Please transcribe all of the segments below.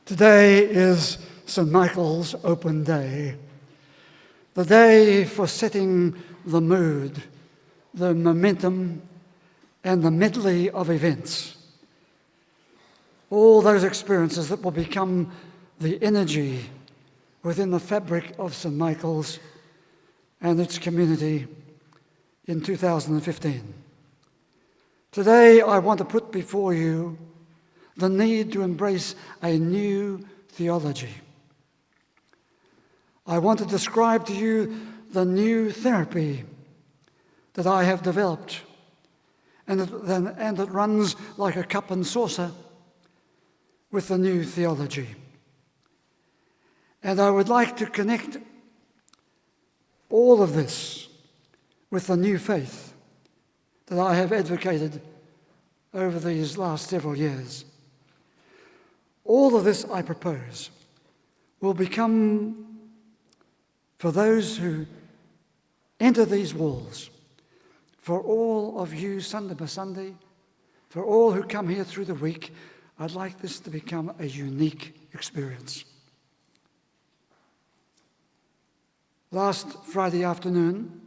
Today is St. Michael's Open Day, the day for setting the mood, the momentum, and the medley of events. All those experiences that will become the energy within the fabric of St. Michael's and its community in 2015. Today, I want to put before you the need to embrace a new theology. I want to describe to you the new therapy that I have developed and that runs like a cup and saucer with the new theology. And I would like to connect all of this with the new faith that I have advocated over these last several years. All of this, I propose, will become, for those who enter these walls, for all of you Sunday by Sunday, for all who come here through the week, I'd like this to become a unique experience. Last Friday afternoon,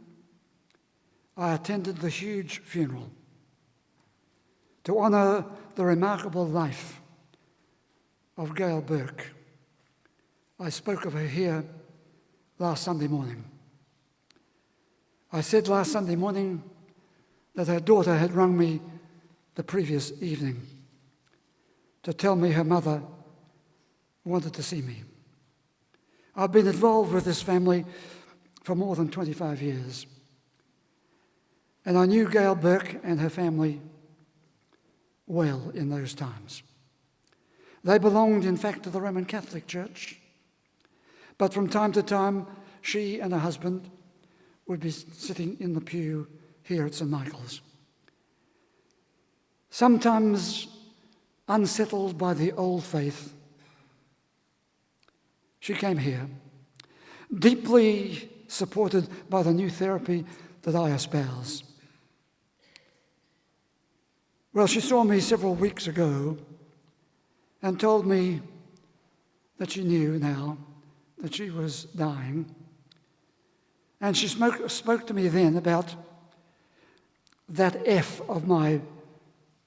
I attended the huge funeral to honour the remarkable life of Gail Burke. I spoke of her here last Sunday morning. I said last Sunday morning that her daughter had rung me the previous evening to tell me her mother wanted to see me. I've been involved with this family for more than 25 years. And I knew Gail Burke and her family well in those times. They belonged, in fact, to the Roman Catholic Church. But from time to time, she and her husband would be sitting in the pew here at St. Michael's. Sometimes unsettled by the old faith, she came here, deeply supported by the new therapy that I espouse. Well, she saw me several weeks ago and told me that she knew now that she was dying. And she spoke to me then about that F of my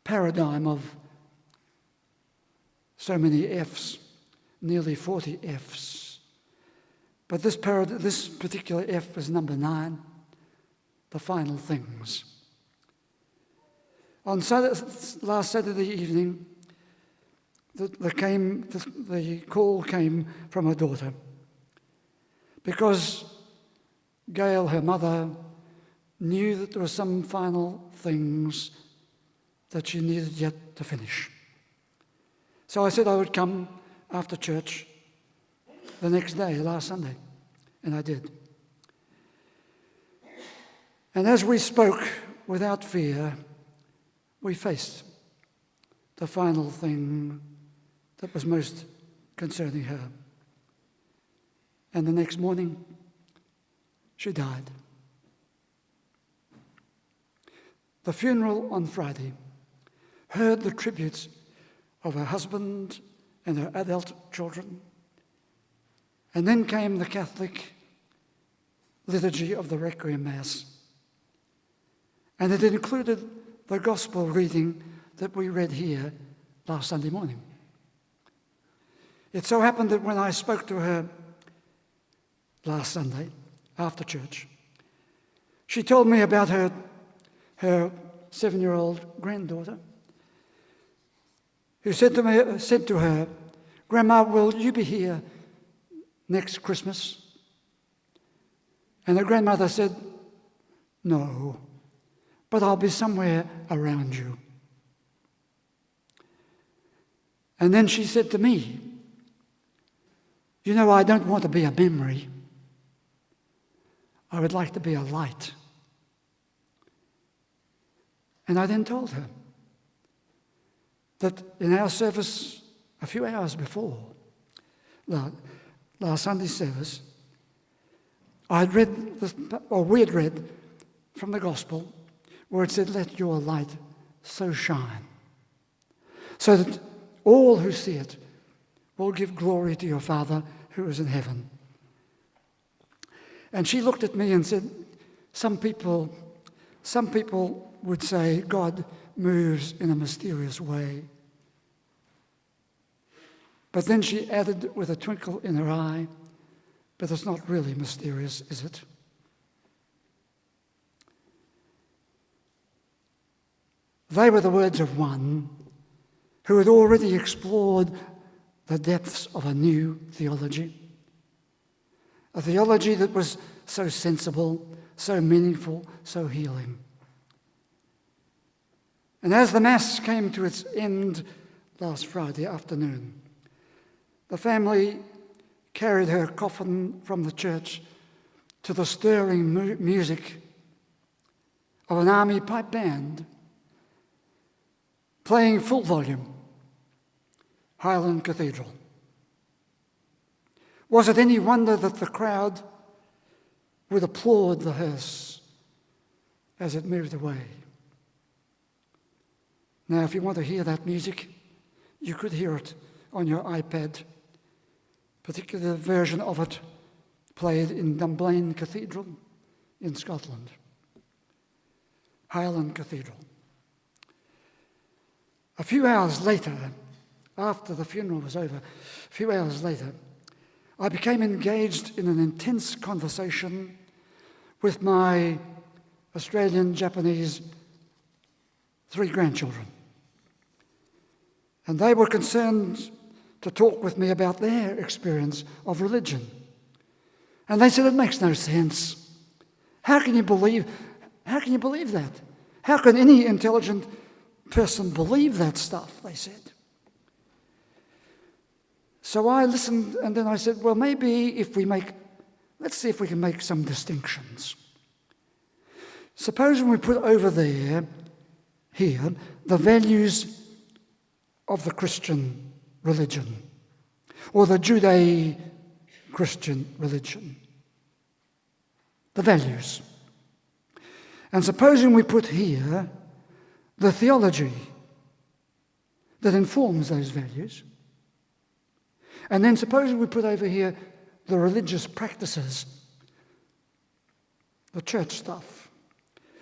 paradigm of so many Fs, nearly 40 Fs. But this particular F was number 9, the final things. On last Saturday evening, the call came from her daughter because Gail, her mother, knew that there were some final things that she needed yet to finish. So I said I would come after church the next day, last Sunday, and I did. And as we spoke without fear, we faced the final thing that was most concerning her. And the next morning, she died. The funeral on Friday heard the tributes of her husband and her adult children. And then came the Catholic liturgy of the Requiem Mass. And it included the gospel reading that we read here last Sunday morning. It so happened that when I spoke to her last Sunday after church, she told me about her 7-year-old granddaughter who said to her, "Grandma, will you be here next Christmas?" And her grandmother said, "No, but I'll be somewhere around you." And then she said to me, "You know, I don't want to be a memory. I would like to be a light." And I then told her that in our service a few hours before, last Sunday's service, we had read from the gospel where it said, "Let your light so shine, so that all who see it will give glory to your Father who is in heaven. And she looked at me and said, some people would say God moves in a mysterious way. But then she added with a twinkle in her eye, but it's not really mysterious, is it? They were the words of one who had already explored the depths of a new theology. A theology that was so sensible, so meaningful, so healing. And as the Mass came to its end last Friday afternoon, the family carried her coffin from the church to the stirring music of an army pipe band playing full volume, Highland Cathedral. Was it any wonder that the crowd would applaud the hearse as it moved away? Now, if you want to hear that music, you could hear it on your iPad, particularly the version of it played in Dunblane Cathedral in Scotland. Highland Cathedral. A few hours later, after the funeral was over, I became engaged in an intense conversation with my Australian, Japanese 3 grandchildren. And they were concerned to talk with me about their experience of religion. And they said, it makes no sense. How can you believe that? How can any intelligent person believe that stuff, they said. So I listened, and then I said, well, maybe let's see if we can make some distinctions. Supposing we put over here, the values of the Christian religion, or the Judeo-Christian religion. The values. And supposing we put here the theology that informs those values, and then supposing we put over here the religious practices, the church stuff,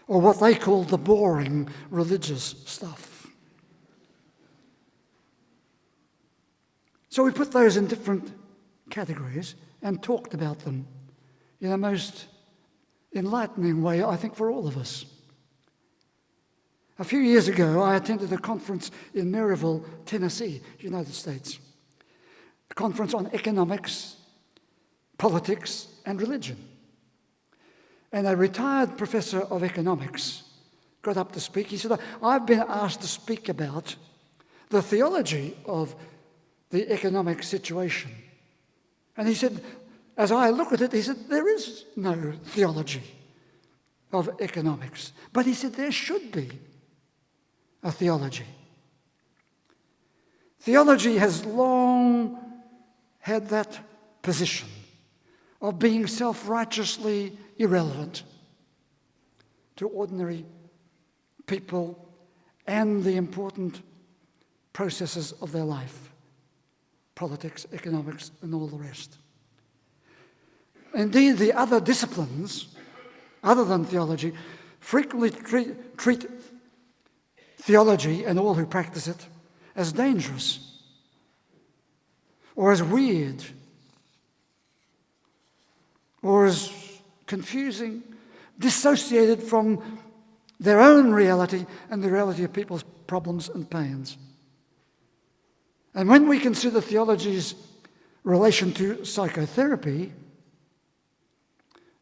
or what they call the boring religious stuff. So we put those in different categories and talked about them in a most enlightening way, I think, for all of us. A few years ago, I attended a conference in Maryville, Tennessee, United States. A conference on economics, politics, and religion. And a retired professor of economics got up to speak. He said, I've been asked to speak about the theology of the economic situation. And he said, as I look at it, he said, there is no theology of economics. But he said, there should be a theology. Theology has long had that position of being self-righteously irrelevant to ordinary people and the important processes of their life, politics, economics, and all the rest. Indeed, the other disciplines, other than theology, frequently treat theology and all who practice it as dangerous or as weird or as confusing, dissociated from their own reality and the reality of people's problems and pains. And when we consider theology's relation to psychotherapy,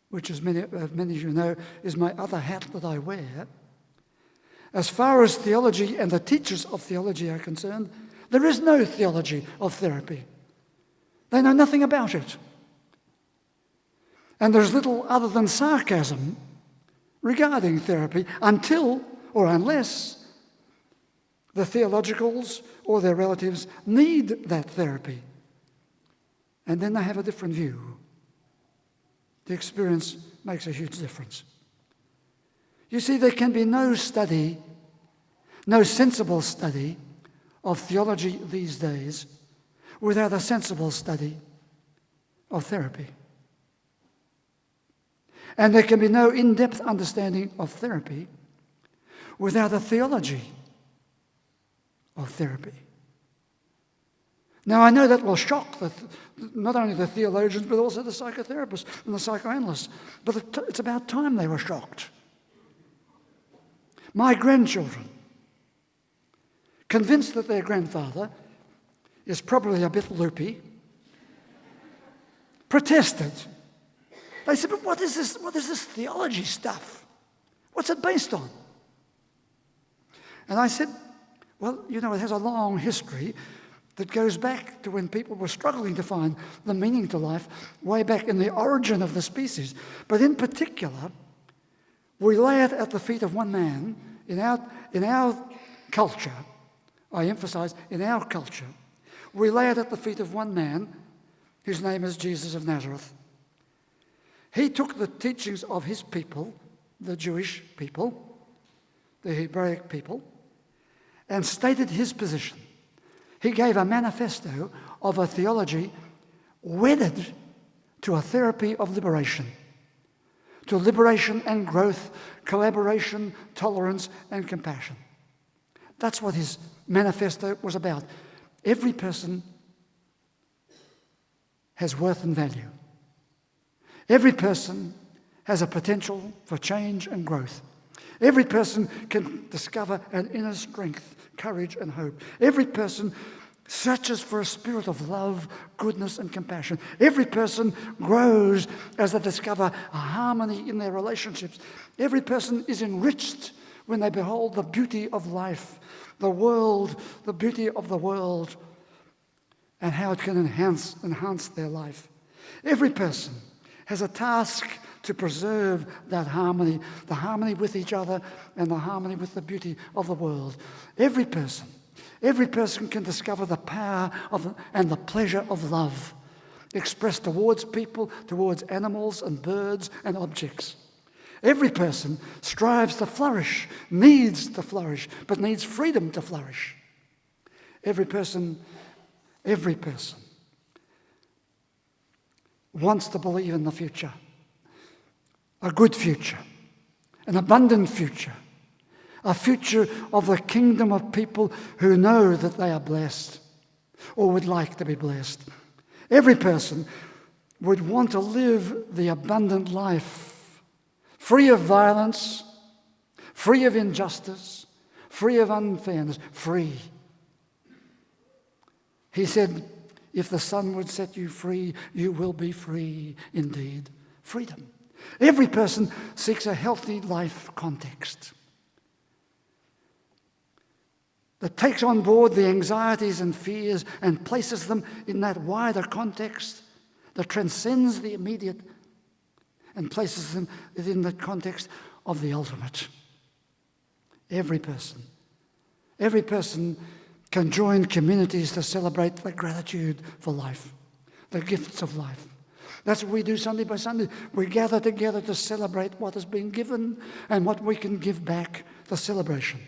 which, as many of you know, is my other hat that I wear, as far as theology and the teachers of theology are concerned, there is no theology of therapy. They know nothing about it. And there's little other than sarcasm regarding therapy until or unless the theologicals or their relatives need that therapy. And then they have a different view. The experience makes a huge difference. You see, there can be no study, no sensible study of theology these days without a sensible study of therapy. And there can be no in-depth understanding of therapy without a theology of therapy. Now, I know that will shock not only the theologians, but also the psychotherapists and the psychoanalysts. But it's about time they were shocked. My grandchildren, convinced that their grandfather is probably a bit loopy, protested. They said, but what is this theology stuff? What's it based on? And I said, well, it has a long history that goes back to when people were struggling to find the meaning to life, way back in the origin of the species. But in particular, we lay it at the feet of one man in our culture. I emphasize, in our culture, we lay it at the feet of one man whose name is Jesus of Nazareth. He took the teachings of his people, the Jewish people, the Hebraic people, and stated his position. He gave a manifesto of a theology wedded to a therapy of liberation, to liberation and growth, collaboration, tolerance, and compassion. That's what his manifesto was about. Every person has worth and value. Every person has a potential for change and growth. Every person can discover an inner strength, courage, and hope. Every person searches for a spirit of love, goodness, and compassion. Every person grows as they discover a harmony in their relationships. Every person is enriched when they behold the beauty of life, the world, the beauty of the world, and how it can enhance their life. Every person has a task to preserve that harmony, the harmony with each other and the harmony with the beauty of the world. Every person can discover the power and the pleasure of love expressed towards people, towards animals and birds and objects. Every person strives to flourish, needs to flourish, but needs freedom to flourish. Every person wants to believe in the future, a good future, an abundant future, a future of the kingdom of people who know that they are blessed or would like to be blessed. Every person would want to live the abundant life, free of violence, free of injustice, free of unfairness, free. He said, if the Son would set you free, you will be free indeed. Freedom. Every person seeks a healthy life context that takes on board the anxieties and fears and places them in that wider context that transcends the immediate and places them within the context of the ultimate. Every person can join communities to celebrate the gratitude for life, the gifts of life. That's what we do Sunday by Sunday. We gather together to celebrate what has been given and what we can give back, the celebration.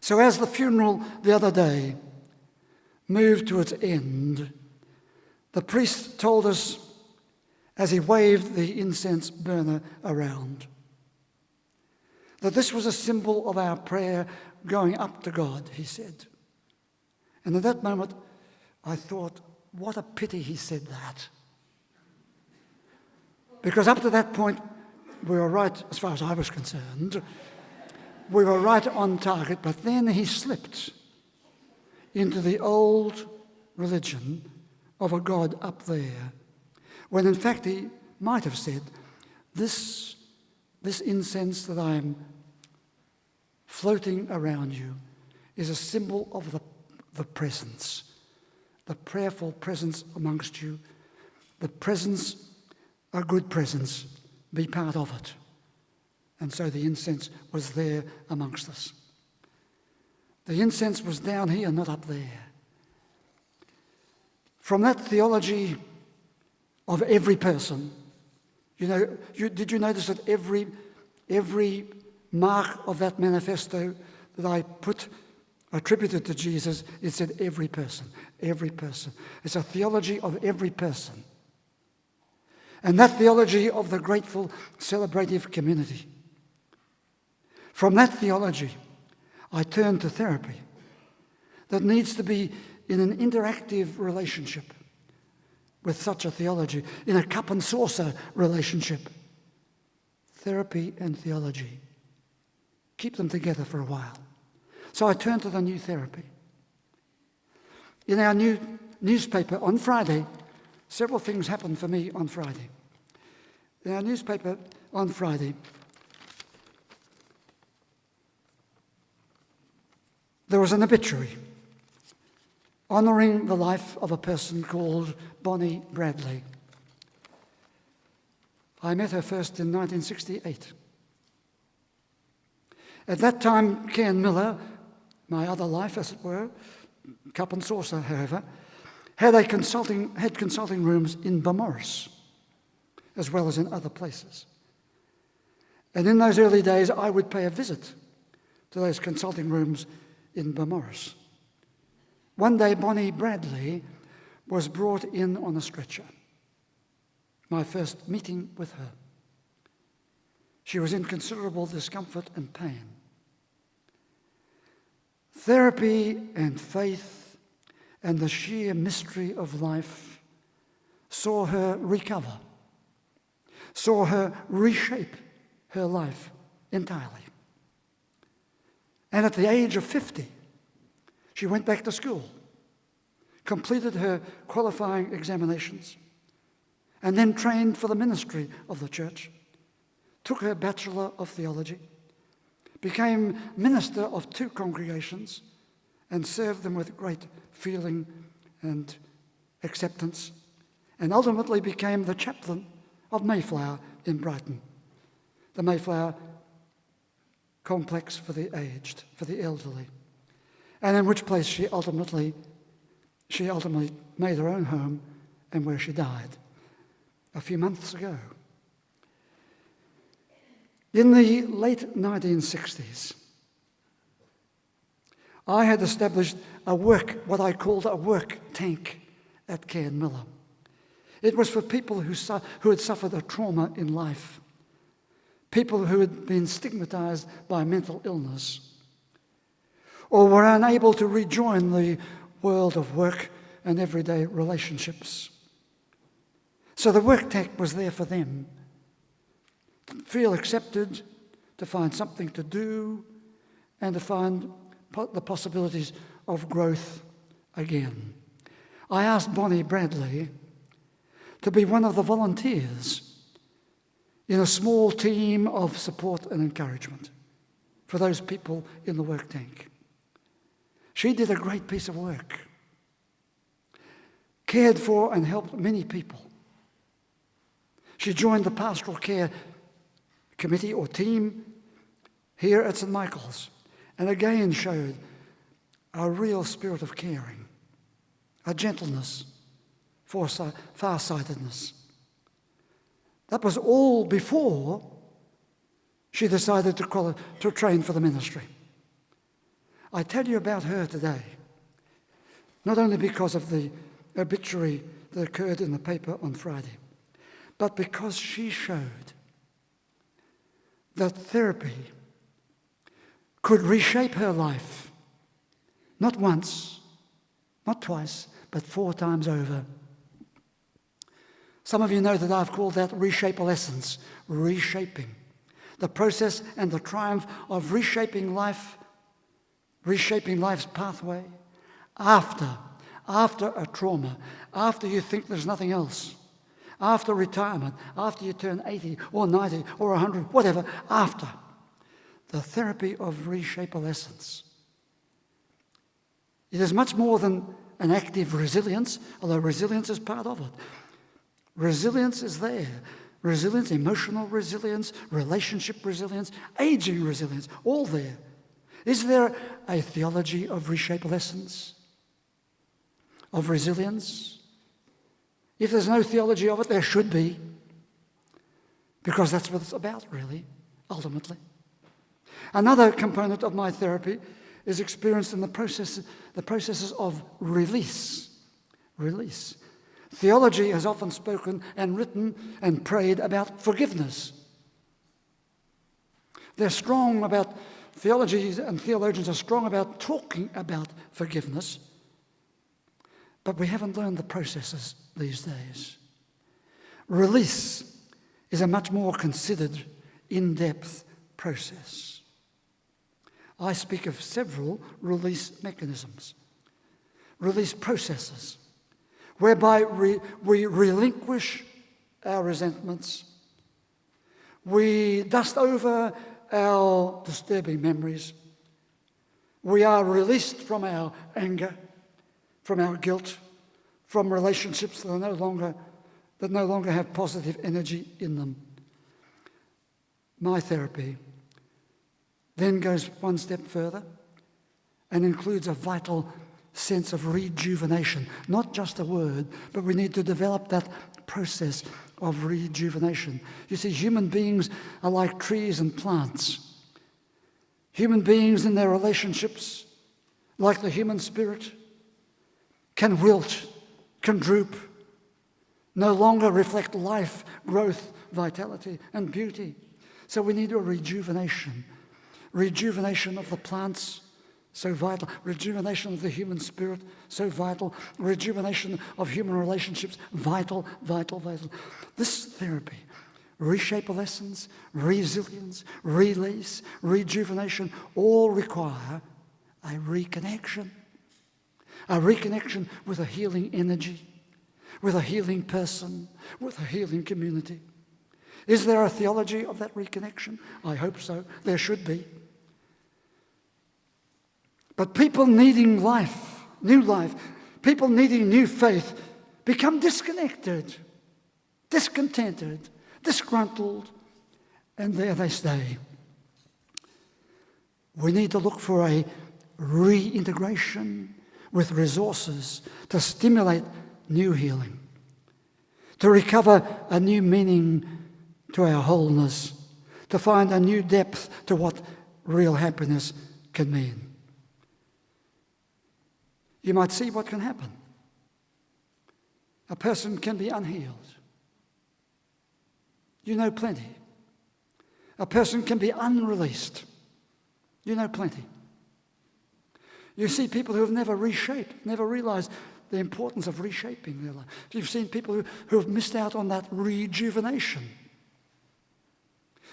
So as the funeral the other day moved to its end, the priest told us as he waved the incense burner around that this was a symbol of our prayer going up to God, he said. And at that moment, I thought, what a pity he said that. Because up to that point, we were right, as far as I was concerned, we were right on target, but then he slipped into the old religion of a God up there, when in fact he might have said, this incense that I am floating around you is a symbol of the presence, the prayerful presence amongst you, the presence, a good presence, be part of it. And so the incense was there amongst us. The incense was down here, not up there. From that theology of every person, did you notice that every mark of that manifesto that I put attributed to Jesus, it said every person, every person. It's a theology of every person. And that theology of the grateful, celebrative community. From that theology, I turn to therapy that needs to be in an interactive relationship with such a theology, in a cup and saucer relationship. Therapy and theology. Keep them together for a while. So I turned to the new therapy. In our new newspaper on Friday, several things happened for me on Friday. In our newspaper on Friday, there was an obituary honouring the life of a person called Bonnie Bradley. I met her first in 1968. At that time, Ken Miller, my other life as it were, cup and saucer, however, had consulting rooms in Beaumaris, as well as in other places. And in those early days, I would pay a visit to those consulting rooms in Beaumaris. One day, Bonnie Bradley was brought in on a stretcher. My first meeting with her. She was in considerable discomfort and pain. Therapy and faith and the sheer mystery of life saw her recover, saw her reshape her life entirely. And at the age of 50, she went back to school, completed her qualifying examinations, and then trained for the ministry of the church, took her Bachelor of Theology, became minister of 2 congregations, and served them with great feeling and acceptance, and ultimately became the chaplain of Mayflower in Brighton, the Mayflower complex for the aged, for the elderly, and in which place she ultimately made her own home and where she died a few months ago. In the late 1960s, I had established what I called a work tank at Cairn Miller. It was for people who had suffered a trauma in life, people who had been stigmatized by mental illness, or were unable to rejoin the world of work and everyday relationships. So the work tank was there for them, to feel accepted, to find something to do, and to find the possibilities of growth again. I asked Bonnie Bradley to be one of the volunteers in a small team of support and encouragement for those people in the work tank. She did a great piece of work, cared for and helped many people. She joined the pastoral care committee or team here at St. Michael's, and again showed a real spirit of caring, a gentleness, far-sightedness. That was all before she decided to train for the ministry. I tell you about her today, not only because of the obituary that occurred in the paper on Friday, but because she showed that therapy could reshape her life, not once, not twice, but 4 times over. Some of you know that I've called that reshapealescence, reshaping. The process and the triumph of reshaping life, reshaping life's pathway after a trauma, after you think there's nothing else, after retirement, after you turn 80 or 90 or 100, whatever, after. The therapy of reshapealescence. It is much more than an active resilience, although resilience is part of it. Resilience is there. Resilience, emotional resilience, relationship resilience, aging resilience, all there. Is there a theology of reshapealescence, of resilience? If there's no theology of it, there should be, because that's what it's about, really, ultimately. Another component of my therapy is experienced in the processes of release. Release. Theology has often spoken and written and prayed about forgiveness. They're strong about, theology and theologians are strong about talking about forgiveness, but we haven't learned the processes these days. Release is a much more considered, in-depth process. I speak of several release mechanisms, release processes, whereby we relinquish our resentments, we dust over our disturbing memories, we are released from our anger, from our guilt, from relationships that no longer have positive energy in them. My therapy then goes one step further and includes a vital sense of rejuvenation. Not just a word, but we need to develop that process of rejuvenation. You see, human beings are like trees and plants. Human beings in their relationships, like the human spirit, can wilt, can droop, no longer reflect life, growth, vitality, and beauty. So we need a rejuvenation. Rejuvenation of the plants, so vital. Rejuvenation of the human spirit, so vital. Rejuvenation of human relationships, vital, vital, vital. This therapy, reshape lessons, resilience, release, rejuvenation, all require a reconnection. A reconnection with a healing energy, with a healing person, with a healing community. Is there a theology of that reconnection? I hope so. There should be. But people needing life, new life, people needing new faith, become disconnected, discontented, disgruntled, and there they stay. We need to look for a reintegration with resources to stimulate new healing, to recover a new meaning to our wholeness, to find a new depth to what real happiness can mean. You might see what can happen. A person can be unhealed. You know plenty. A person can be unreleased. You know plenty. You see people who have never reshaped, never realized the importance of reshaping their life. You've seen people who have missed out on that rejuvenation.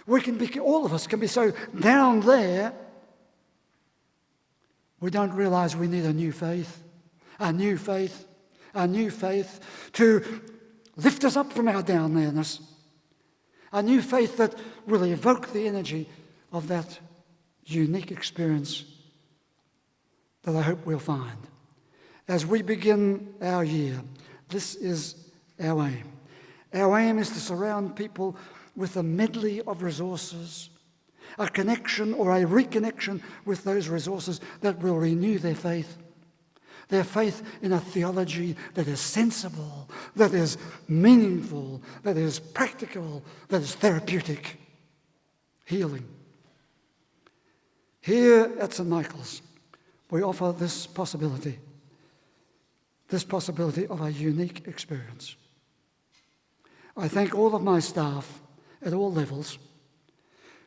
All of us can be so down there, we don't realize we need a new faith to lift us up from our down there-ness, a new faith that will evoke the energy of that unique experience that I hope we'll find. As we begin our year, this is our aim. Our aim is to surround people with a medley of resources, a connection or a reconnection with those resources that will renew their faith in a theology that is sensible, that is meaningful, that is practical, that is therapeutic, healing. Here at St. Michael's, we offer this possibility of a unique experience. I thank all of my staff at all levels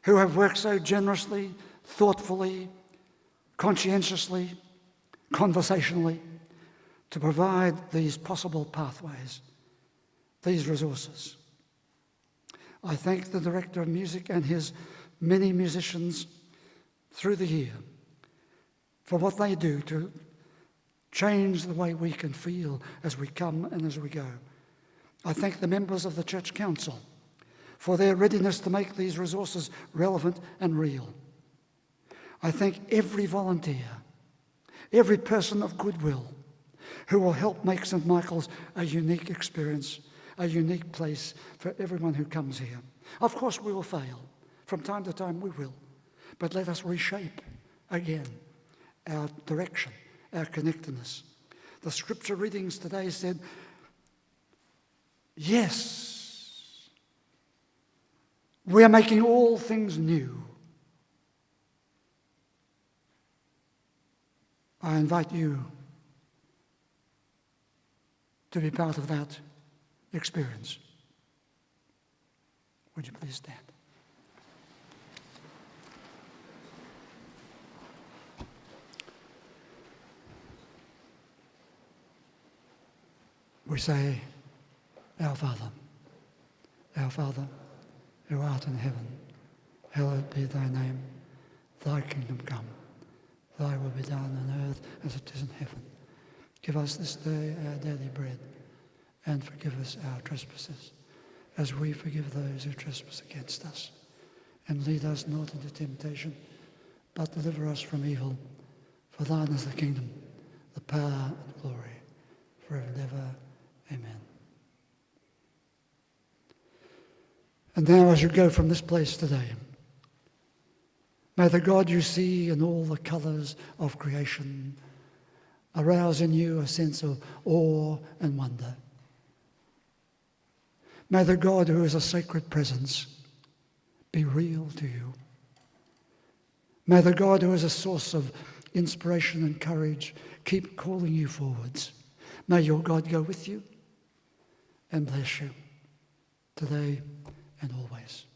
who have worked so generously, thoughtfully, conscientiously, conversationally to provide these possible pathways, these resources. I thank the Director of Music and his many musicians through the year for what they do to change the way we can feel as we come and as we go. I thank the members of the Church Council for their readiness to make these resources relevant and real. I thank every volunteer, every person of goodwill who will help make St. Michael's a unique experience, a unique place for everyone who comes here. Of course, we will fail. From time to time, we will. But let us reshape again our direction, our connectedness. The scripture readings today said, yes, we are making all things new. I invite you to be part of that experience. Would you please stand? We say, Our Father, who art in heaven, hallowed be thy name. Thy kingdom come, thy will be done on earth as it is in heaven. Give us this day our daily bread, and forgive us our trespasses, as we forgive those who trespass against us. And lead us not into temptation, but deliver us from evil. For thine is the kingdom, the power and glory, forever and ever. Amen. And now as you go from this place today, may the God you see in all the colours of creation arouse in you a sense of awe and wonder. May the God who is a sacred presence be real to you. May the God who is a source of inspiration and courage keep calling you forwards. May your God go with you and bless you today and always.